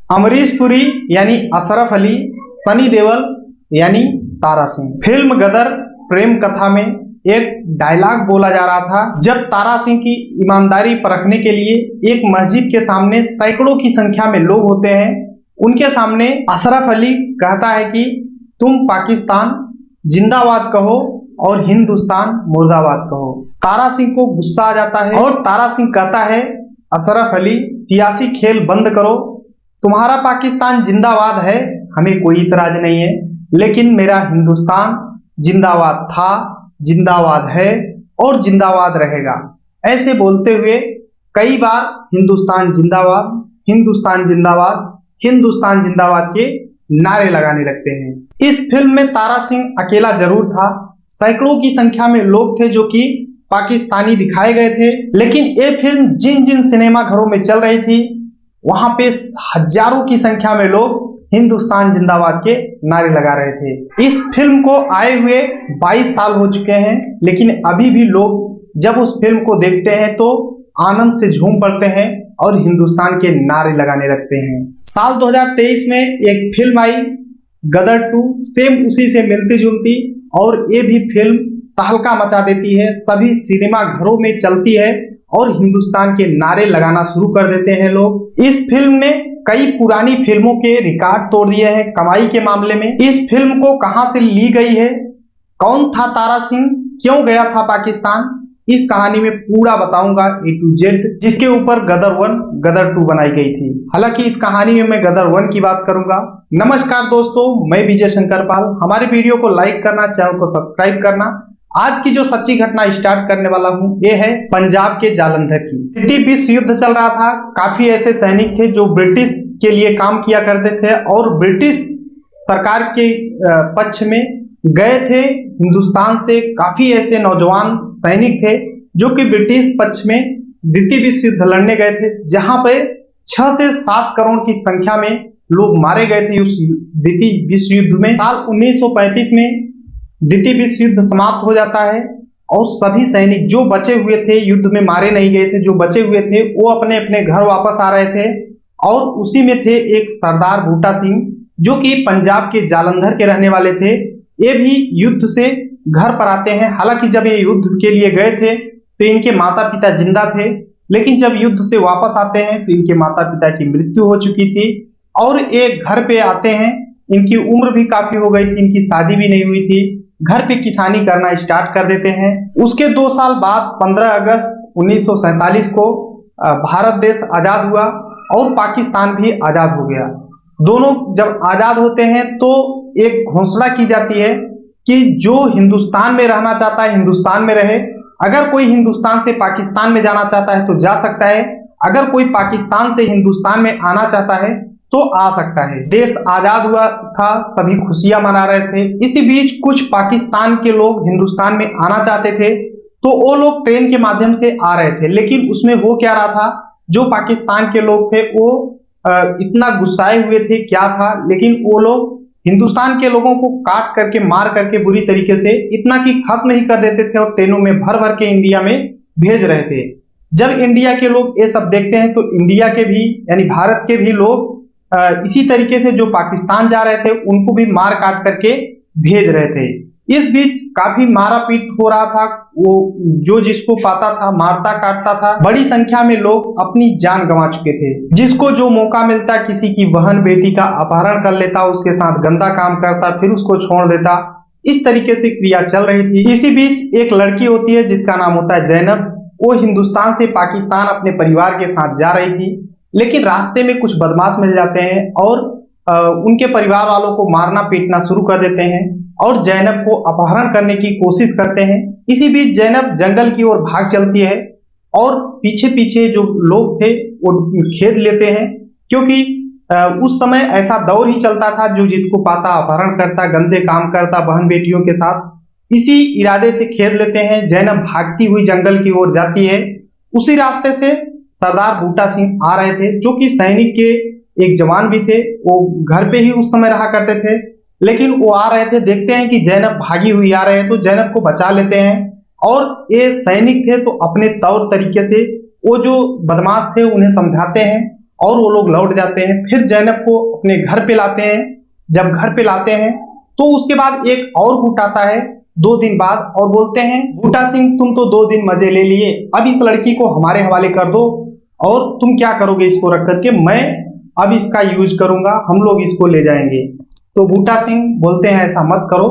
अमरीश पुरी यानी अशरफ अली, सनी देओल यानी तारा सिंह। फिल्म गदर प्रेम कथा में एक डायलॉग बोला जा रहा था, जब तारा सिंह की ईमानदारी परखने के लिए एक मस्जिद के सामने सैकड़ों की संख्या में लोग होते हैं, उनके सामने अशरफ अली कहता है कि तुम पाकिस्तान जिंदाबाद कहो और हिंदुस्तान मुर्दाबाद कहो। तारा सिंह को गुस्सा आ जाता है और तारा सिंह कहता है, अशरफ अली सियासी खेल बंद करो, तुम्हारा पाकिस्तान जिंदाबाद है, हमें कोई इतराज नहीं है, लेकिन मेरा हिंदुस्तान जिंदाबाद था, जिंदाबाद है और जिंदाबाद रहेगा। ऐसे बोलते हुए कई बार हिंदुस्तान जिंदाबाद, हिंदुस्तान जिंदाबाद, हिंदुस्तान जिंदाबाद के नारे लगाने लगते हैं। इस फिल्म में तारा सिंह अकेला जरूर था, सैकड़ों की संख्या में लोग थे जो कि पाकिस्तानी दिखाए गए थे, लेकिन ये फिल्म जिन जिन सिनेमा घरों में चल रही थी वहां पे हजारों की संख्या में लोग हिंदुस्तान जिंदाबाद के नारे लगा रहे थे। इस फिल्म को आए हुए 22 साल हो चुके हैं, लेकिन अभी भी लोग जब उस फिल्म को देखते हैं तो आनंद से झूम पड़ते हैं और हिंदुस्तान के नारे लगाने लगते हैं। साल 2023 में एक फिल्म आई गदर 2, सेम उसी से मिलती जुलती, और ये भी फिल्म तहलका मचा देती है, सभी सिनेमा घरों में चलती है और हिंदुस्तान के नारे लगाना शुरू कर देते हैं लोग। इस फिल्म ने कई पुरानी फिल्मों के रिकॉर्ड तोड़ दिए हैं कमाई के मामले में। इस फिल्म को कहां से ली गई है, कौन था तारा सिंह, क्यों गया था पाकिस्तान, इस कहानी में पूरा बताऊंगा A to Z, जिसके ऊपर गदर 1 गदर 2 बनाई गई थी। हालांकि इस कहानी में मैं गदर 1 की बात करूंगा। नमस्कार दोस्तों, मैं विजय शंकर पाल। हमारे वीडियो को लाइक करना, चैनल को सब्सक्राइब करना। आज की जो सच्ची घटना स्टार्ट करने वाला हूं ये है पंजाब के जालंधर की। द्वितीय विश्व युद्ध चल रहा था, काफी ऐसे सैनिक थे जो ब्रिटिश के लिए काम किया करते थे और ब्रिटिश सरकार के पक्ष में गए थे। हिंदुस्तान से काफी ऐसे नौजवान सैनिक थे जो कि ब्रिटिश पक्ष में द्वितीय विश्व युद्ध लड़ने गए थे, जहां पे 6 से 7 करोड़ की संख्या में लोग मारे गए थे उस द्वितीय विश्व युद्ध में। साल 1935 में द्वितीय विश्व युद्ध समाप्त हो जाता है और सभी सैनिक जो बचे हुए थे, युद्ध में मारे नहीं गए थे, जो बचे हुए थे वो अपने अपने घर वापस आ रहे थे, और उसी में थे एक सरदार बूटा सिंह जो कि पंजाब के जालंधर के रहने वाले थे। ये भी युद्ध से घर पर आते हैं। हालांकि जब ये युद्ध के लिए गए थे तो इनके माता पिता जिंदा थे, लेकिन जब युद्ध से वापस आते हैं तो इनके माता पिता की मृत्यु हो चुकी थी और ये घर पे आते हैं। इनकी उम्र भी काफी हो गई थी, इनकी शादी भी नहीं हुई थी। घर पे किसानी करना स्टार्ट कर देते हैं। उसके 2 साल बाद 15 अगस्त 1947 को भारत देश आजाद हुआ और पाकिस्तान भी आजाद हो गया। दोनों जब आजाद होते हैं तो एक घोषणा की जाती है कि जो हिंदुस्तान में रहना चाहता है हिंदुस्तान में रहे, अगर कोई हिंदुस्तान से पाकिस्तान में जाना चाहता है तो जा सकता है, अगर कोई पाकिस्तान से हिंदुस्तान में आना चाहता है तो आ सकता है। देश आजाद हुआ था, सभी खुशियां मना रहे थे। इसी बीच कुछ पाकिस्तान के लोग हिंदुस्तान में आना चाहते थे तो वो लोग ट्रेन के माध्यम से आ रहे थे, लेकिन उसमें हो क्या रहा था, जो पाकिस्तान के लोग थे वो इतना गुस्साए हुए थे क्या था, लेकिन वो लोग हिंदुस्तान के लोगों को काट करके मार करके बुरी तरीके से इतना कि खत्म नहीं कर देते थे और ट्रेनों में भर भर के इंडिया में भेज रहे थे। जब इंडिया के लोग ये सब देखते हैं तो इंडिया के भी यानी भारत के भी लोग इसी तरीके से जो पाकिस्तान जा रहे थे उनको भी मार काट करके भेज रहे थे। इस बीच काफी मारा पीट हो रहा था, वो जो जिसको पाता था मारता काटता था। बड़ी संख्या में लोग अपनी जान गंवा चुके थे। जिसको जो मौका मिलता किसी की बहन बेटी का अपहरण कर लेता, उसके साथ गंदा काम करता, फिर उसको छोड़ देता। इस तरीके से क्रिया चल रही थी। इसी बीच एक लड़की होती है जिसका नाम होता है जैनब। वो हिंदुस्तान से पाकिस्तान अपने परिवार के साथ जा रही थी, लेकिन रास्ते में कुछ बदमाश मिल जाते हैं और उनके परिवार वालों को मारना पीटना शुरू कर देते हैं और जैनब को अपहरण करने की कोशिश करते हैं। इसी बीच जैनब जंगल की ओर भाग चलती है और पीछे पीछे जो लोग थे वो खेद लेते हैं, क्योंकि उस समय ऐसा दौर ही चलता था, जो जिसको पाता अपहरण करता, गंदे काम करता बहन बेटियों के साथ। इसी इरादे से खेद लेते हैं। जैनब भागती हुई जंगल की ओर जाती है। उसी रास्ते से सरदार बूटा सिंह आ रहे थे, जो कि सैनिक के एक जवान भी थे। वो घर पे ही उस समय रहा करते थे, लेकिन वो आ रहे थे, देखते हैं कि जैनब भागी हुई आ रहे हैं तो जैनब को बचा लेते हैं। और ये सैनिक थे तो अपने तौर तरीके से वो जो बदमाश थे उन्हें समझाते हैं और वो लोग लौट जाते हैं। फिर जैनब को अपने घर पे लाते हैं। जब घर पे लाते हैं तो उसके बाद एक और गुट आता है 2 दिन बाद और बोलते हैं, बूटा सिंह तुम तो 2 दिन मजे ले लिए, अब इस लड़की को हमारे हवाले कर दो और तुम क्या करोगे इसको रख करके, मैं अब इसका यूज करूंगा, हम लोग इसको ले जाएंगे। तो बूटा सिंह बोलते हैं ऐसा मत करो,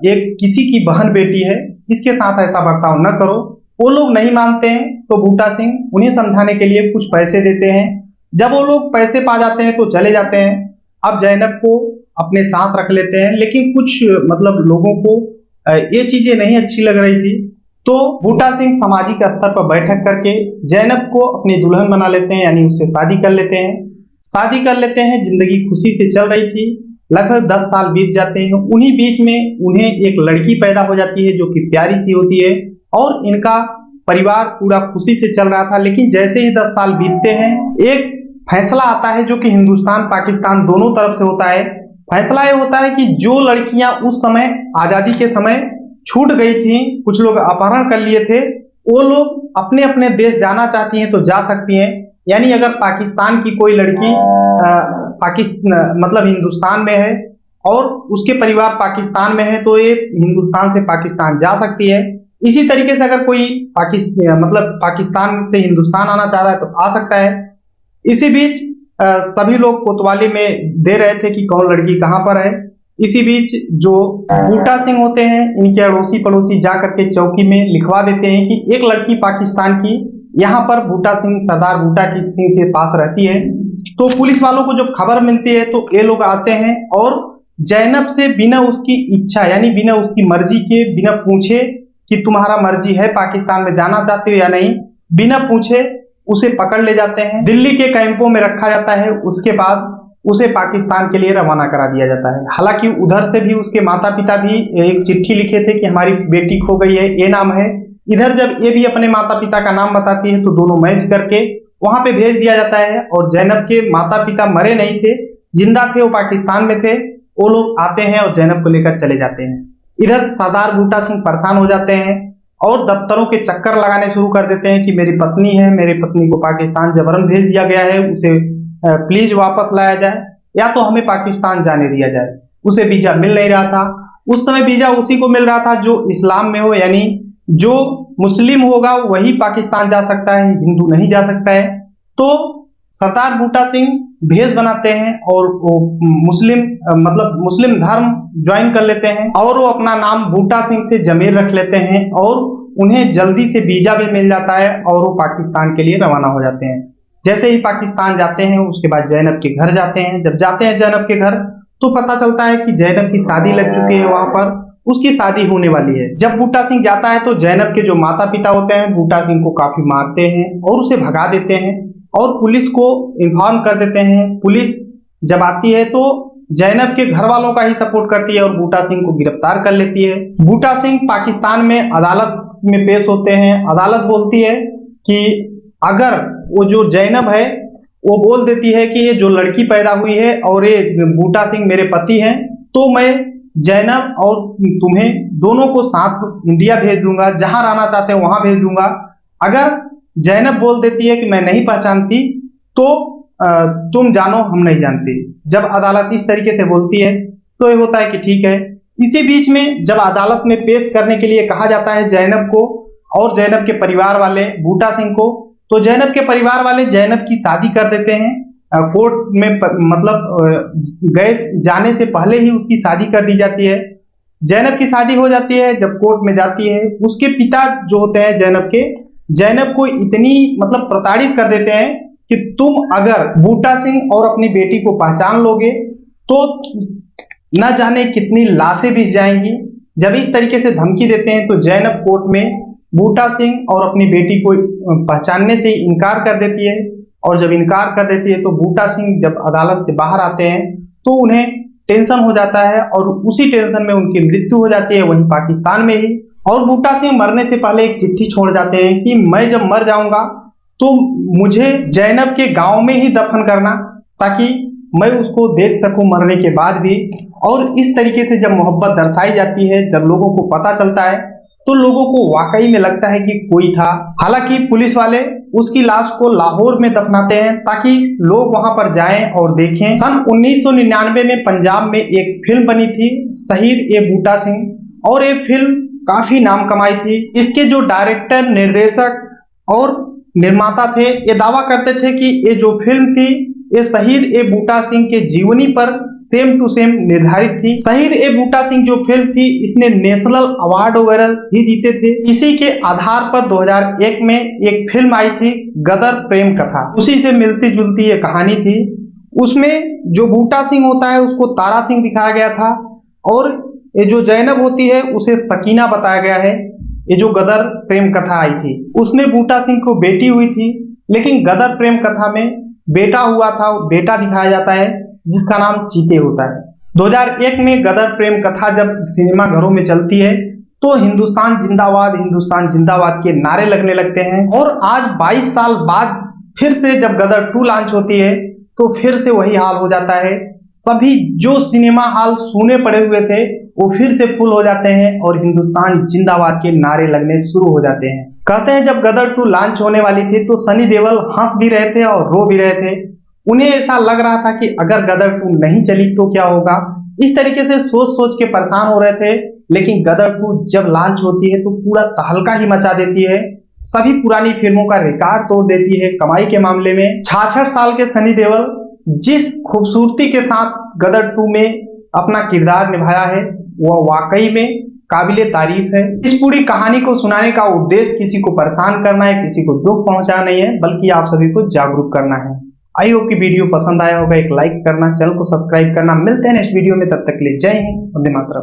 एक किसी की बहन बेटी है, इसके साथ ऐसा बर्ताव न करो। वो लोग नहीं मानते हैं तो बूटा सिंह उन्हें समझाने के लिए कुछ पैसे देते हैं। जब वो लोग पैसे पा जाते हैं तो चले जाते हैं। अब जैनब को अपने साथ रख लेते हैं, लेकिन कुछ मतलब लोगों को ये चीजें नहीं अच्छी लग रही थी। तो बूटा सिंह सामाजिक स्तर पर बैठक करके जैनब को अपनी दुल्हन बना लेते हैं, यानी उससे शादी कर लेते हैं। शादी कर लेते हैं, जिंदगी खुशी से चल रही थी। लगभग 10 साल बीत जाते हैं। उन्हीं बीच में उन्हें एक लड़की पैदा हो जाती है जो कि प्यारी सी होती है और इनका परिवार पूरा खुशी से चल रहा था। लेकिन जैसे ही 10 साल बीतते हैं, एक फैसला आता है जो कि हिंदुस्तान पाकिस्तान दोनों तरफ से होता है। फैसला ये होता है कि जो लड़कियां उस समय आजादी के समय छूट गई थी, कुछ लोग अपहरण कर लिए थे, वो लोग अपने अपने देश जाना चाहती हैं तो जा सकती हैं। यानी अगर पाकिस्तान की कोई लड़की मतलब हिंदुस्तान में है और उसके परिवार पाकिस्तान में है तो ये हिंदुस्तान से पाकिस्तान जा सकती है। इसी तरीके से अगर कोई पाकिस्तान से हिंदुस्तान आना चाह रहा है तो आ सकता है। इसी बीच सभी लोग कोतवाली में दे रहे थे कि कौन लड़की कहाँ पर है। इसी बीच जो बूटा सिंह होते हैं, इनके अड़ोसी पड़ोसी जा करके चौकी में लिखवा देते हैं कि एक लड़की पाकिस्तान की यहाँ पर बूटा सिंह, सरदार बूटा सिंह के पास रहती है। तो पुलिस वालों को जब खबर मिलती है तो ये लोग आते हैं और जैनब से बिना उसकी इच्छा, यानी बिना उसकी मर्जी के, बिना पूछे कि तुम्हारा मर्जी है पाकिस्तान में जाना चाहते हो या नहीं, बिना पूछे उसे पकड़ ले जाते हैं। दिल्ली के कैंपों में रखा जाता है। उसके बाद उसे पाकिस्तान के लिए रवाना करा दिया जाता है। हालांकि उधर से भी उसके माता पिता भी एक चिट्ठी लिखे थे कि हमारी बेटी खो गई है, ये नाम है। इधर जब ये भी अपने माता पिता का नाम बताती है तो दोनों मैच करके वहां पे भेज दिया जाता है। और जैनब के माता पिता मरे नहीं थे, जिंदा थे, वो पाकिस्तान में थे। वो लोग आते हैं और जैनब को लेकर चले जाते हैं। इधर सरदार बूटा सिंह परेशान हो जाते हैं और दफ्तरों के चक्कर लगाने शुरू कर देते हैं कि मेरी पत्नी है, मेरी पत्नी को पाकिस्तान जबरन भेज दिया गया है, उसे प्लीज वापस लाया जाए या तो हमें पाकिस्तान जाने दिया जाए। उसे वीजा मिल नहीं रहा था। उस समय वीजा उसी को मिल रहा था जो इस्लाम में हो, यानी जो मुस्लिम होगा वही पाकिस्तान जा सकता है, हिंदू नहीं जा सकता है। तो सरदार बूटा सिंह भेष बनाते हैं और वो मुस्लिम धर्म ज्वाइन कर लेते हैं और वो अपना नाम बूटा सिंह से जमीर रख लेते हैं और उन्हें जल्दी से वीजा भी मिल जाता है और वो पाकिस्तान के लिए रवाना हो जाते हैं। जैसे ही पाकिस्तान जाते हैं उसके बाद जैनब के घर जाते हैं। जब जाते हैं जैनब के घर तो पता चलता है कि जैनब की शादी लग चुकी है, वहां पर उसकी शादी होने वाली है। जब बूटा सिंह जाता है तो जैनब के जो माता पिता होते हैं बूटा सिंह को काफी मारते हैं और उसे भगा देते हैं और पुलिस को इन्फॉर्म कर देते हैं। पुलिस जब आती है तो जैनब के घर वालों का ही सपोर्ट करती है और बूटा सिंह को गिरफ्तार कर लेती है। बूटा सिंह पाकिस्तान में अदालत में पेश होते हैं। अदालत बोलती है कि अगर वो जो जैनब है वो बोल देती है कि ये जो लड़की पैदा हुई है और ये बूटा सिंह मेरे पति हैं, तो मैं जैनब और तुम्हें दोनों को साथ इंडिया भेज दूंगा, जहां रहना चाहते हैं वहां भेज दूंगा। अगर जैनब बोल देती है कि मैं नहीं पहचानती तो तुम जानो, हम नहीं जानते। जब अदालत इस तरीके से बोलती है तो ये होता है कि ठीक है। इसी बीच में जब अदालत में पेश करने के लिए कहा जाता है जैनब को और जैनब के परिवार वाले बूटा सिंह को, तो जैनब के परिवार वाले जैनब की शादी कर देते हैं। कोर्ट में गए जाने से पहले ही उसकी शादी कर दी जाती है। जैनब की शादी हो जाती है। जब कोर्ट में जाती है, उसके पिता जो होते हैं जैनब को इतनी प्रताड़ित कर देते हैं कि तुम अगर बूटा सिंह और अपनी बेटी को पहचान लोगे तो न जाने कितनी लाशें बिछ जाएंगी। जब इस तरीके से धमकी देते हैं तो जैनब कोर्ट में बूटा सिंह और अपनी बेटी को पहचानने से इनकार कर देती है। और जब इनकार कर देती है तो बूटा सिंह जब अदालत से बाहर आते हैं तो उन्हें टेंशन हो जाता है और उसी टेंशन में उनकी मृत्यु हो जाती है, वहीं पाकिस्तान में ही। और बूटा सिंह मरने से पहले एक चिट्ठी छोड़ जाते हैं कि मैं जब मर जाऊंगा तो मुझे जैनब के गांव में ही दफन करना, ताकि मैं उसको देख सकूं मरने के बाद भी। और इस तरीके से जब मोहब्बत दर्शाई जाती है, जब लोगों को पता चलता है तो लोगों को वाकई में लगता है कि कोई था। हालांकि पुलिस वाले उसकी लाश को लाहौर में दफनाते हैं ताकि लोग वहां पर जाएं और देखें। सन 1999 में पंजाब में एक फिल्म बनी थी शहीद ए बूटा सिंह और ये फिल्म काफी नाम कमाई थी। इसके जो डायरेक्टर, निर्देशक और निर्माता थे ये दावा करते थे कि ये जो फिल्म थी ये शहीद ए बूटा सिंह के जीवनी पर सेम टू सेम निर्धारित थी। शहीद ए बूटा सिंह जो फिल्म थी इसने नेशनल अवार्ड वगैरह भी जीते थे। इसी के आधार पर 2001 में एक फिल्म आई थी गदर प्रेम कथा, उसी से मिलती जुलती ये कहानी थी। उसमें जो बूटा सिंह होता है उसको तारा सिंह दिखाया गया था और ये जो जैनब होती है उसे सकीना बताया गया है। ये जो गदर प्रेम कथा आई थी उसमें बूटा सिंह को बेटी हुई थी, लेकिन गदर प्रेम कथा में बेटा हुआ था, बेटा दिखाया जाता है जिसका नाम चीते होता है। 2001 में गदर प्रेम कथा जब सिनेमा घरों में चलती है तो हिंदुस्तान जिंदाबाद के नारे लगने लगते हैं और आज 22 साल बाद फिर से जब गदर 2 लॉन्च होती है तो फिर से वही हाल हो जाता है। सभी जो सिनेमा हॉल सूने पड़े हुए थे वो फिर से फुल हो जाते हैं और हिंदुस्तान जिंदाबाद के नारे लगने शुरू हो जाते हैं। कहते हैं जब गदर 2 लॉन्च होने वाली थी तो सनी देओल हंस भी रहे थे और रो भी रहे थे। उन्हें ऐसा लग रहा था कि अगर गदर 2 नहीं चली तो क्या होगा, इस तरीके से सोच सोच के परेशान हो रहे थे। लेकिन गदर 2 जब लॉन्च होती है तो पूरा तहलका ही मचा देती है, सभी पुरानी फिल्मों का रिकॉर्ड तोड़ देती है कमाई के मामले में। 66 साल के सनी देओल जिस खूबसूरती के साथ गदर 2 में अपना किरदार निभाया है वह वाकई में काबिले तारीफ है। इस पूरी कहानी को सुनाने का उद्देश्य किसी को परेशान करना है, किसी को दुख पहुंचाना नहीं है, बल्कि आप सभी को जागरूक करना है। आई होप की वीडियो पसंद आया होगा, एक लाइक करना, चैनल को सब्सक्राइब करना। मिलते हैं नेक्स्ट वीडियो में, तब तक के लिए जय हिंद, वंदे मातरम।